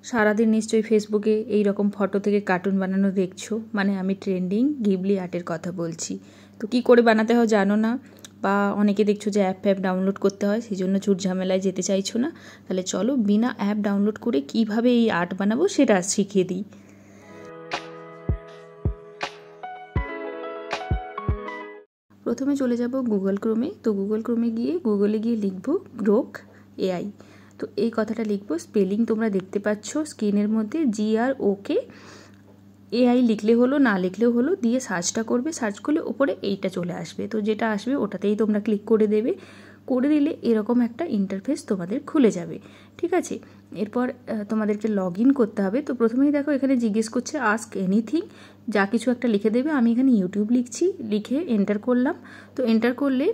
সারাদিন নিশ্চয়ই ফেসবুকে এই রকম ফটো থেকে কার্টুন বানানো দেখছো, মানে আমি ট্রেন্ডিং গিবলি আর্টের কথা বলছি। তো কি করে বানাতে হয় জানো না, বা অনেকে দেখছো যে অ্যাপ ডাউনলোড করতে হয়, সেই জন্য চুট ঝামেলায় যেতে চাইছো না। তাহলে চলো বিনা অ্যাপ ডাউনলোড করে কিভাবে এই আর্ট বানাবো সেটা শিখিয়ে দিই। প্রথমে চলে যাব গুগল ক্রোমে। তো গুগল ক্রোমে গিয়ে গুগলে গিয়ে লিখবো গ্রোক এআই। তো এই কথাটা লিখবো, স্পেলিং তোমরা দেখতে পাচ্ছ স্ক্রিনের মধ্যে, GROK AI লিখলে হলো, না লিখলেও হলো, দিয়ে সার্চটা করবে। সার্চ করলে ওপরে এইটা চলে আসবে, তো যেটা আসবে ওটাতেই তোমরা ক্লিক করে দেবে। করে দিলে এরকম একটা ইন্টারফেস তোমাদের খুলে যাবে, ঠিক আছে। এরপর তোমাদেরকে লগ ইন করতে হবে। তো প্রথমেই দেখো এখানে জিজ্ঞেস করছে আস্ক এনিথিং, যা কিছু একটা লিখে দেবে। আমি এখানে ইউটিউব লিখছি, লিখে এন্টার করলাম। তো এন্টার করলে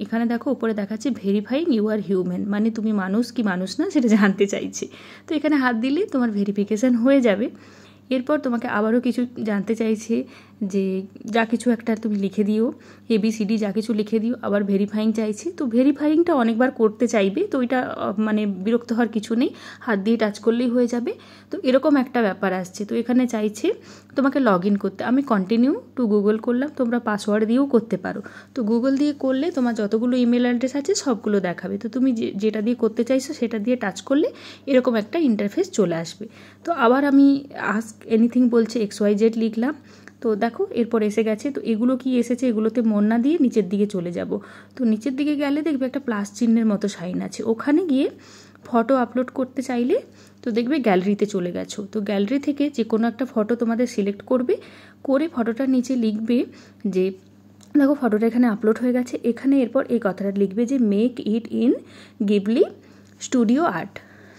এখানে দেখো উপরে দেখাচ্ছে ভেরিফাইং ইউ আর হিউম্যান, মানে তুমি মানুষ কি মানুষ না সেটা জানতে চাইছে। তো এখানে হাত দিলে তোমার ভেরিফিকেশান হয়ে যাবে। এরপর তোমাকে আবারও কিছু জানতে চাইছে, যে যা কিছু একটা তুমি লিখে দিও, ABCD যা কিছু লিখে দিও। আবার ভেরিফাইং চাইছে, তো ভেরিফাইংটা অনেকবার করতে চাইবে, তো ওইটা মানে বিরক্ত হওয়ার কিছু নেই, হাত দিয়ে টাচ করলেই হয়ে যাবে। তো এরকম একটা ব্যাপার আসছে। তো এখানে চাইছে তোমাকে লগ ইন করতে, আমি কন্টিনিউ টু গুগল করলাম। তোমরা পাসওয়ার্ড দিয়েও করতে পারো। তো গুগল দিয়ে করলে তোমার যতগুলো ইমেল অ্যাড্রেস আছে সবগুলো দেখাবে। তো তুমি যেটা দিয়ে করতে চাইছো সেটা দিয়ে টাচ করলে এরকম একটা ইন্টারফেস চলে আসবে। তো আবার আমি আস্ক এনিথিং বলছে XYZ লিখলাম। তো দেখো এরপর এসে গেছে। তো এগুলো কি এসেছে, এগুলোতে মন না দিয়ে নিচের দিকে চলে যাব। তো নিচের দিকে গেলে দেখবে একটা প্লাস চিহ্নের মতো সাইন আছে, ওখানে গিয়ে ফটো আপলোড করতে চাইলে তো দেখবে গ্যালারিতে চলে গেছো। তো গ্যালারি থেকে যে কোনো একটা ফটো তোমাদের সিলেক্ট করবে, করে ফটোটার নিচে লিখবে যে দেখো ফটোটা এখানে আপলোড হয়ে গেছে। এখানে এরপর এই কথাটা লিখবে যে make it in Ghibli studio art.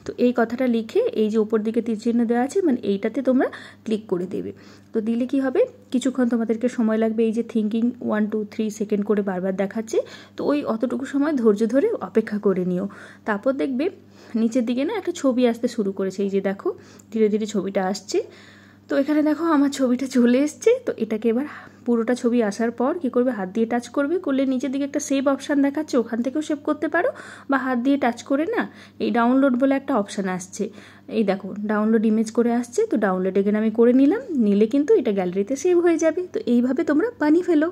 তো এই কথাটা লিখে এই যে ওপর দিকে তীর চিহ্ন দেওয়া আছে, মানে এইটাতে তোমরা ক্লিক করে দেবে। তো দিলে কি হবে, কিছুক্ষণ তোমাদেরকে সময় লাগবে। এই যে থিঙ্কিং 1 2 3 সেকেন্ড করে বারবার দেখাচ্ছে, তো ওই অতটুকু সময় ধৈর্য ধরে অপেক্ষা করে নিও। তারপর দেখবে নিচের দিকে না একটা ছবি আসতে শুরু করেছে, এই যে দেখো ধীরে ধীরে ছবিটা আসছে। তো এখানে দেখো আমার ছবিটা চলে এসছে। তো এটাকে এবার পুরোটা ছবি আসার পর কী করবে, হাত দিয়ে টাচ করবে, করলে নিচের দিকে একটা সেভ অপশান দেখাচ্ছে, ওখান থেকেও সেভ করতে পারো, বা হাত দিয়ে টাচ করে না এই ডাউনলোড বলে একটা অপশান আসছে, এই দেখো ডাউনলোড ইমেজ করে আসছে। তো ডাউনলোড এখানে আমি করে নিলাম, নিলে কিন্তু এটা গ্যালারিতে সেভ হয়ে যাবে। তো এইভাবে তোমরা বানিয়ে ফেলো।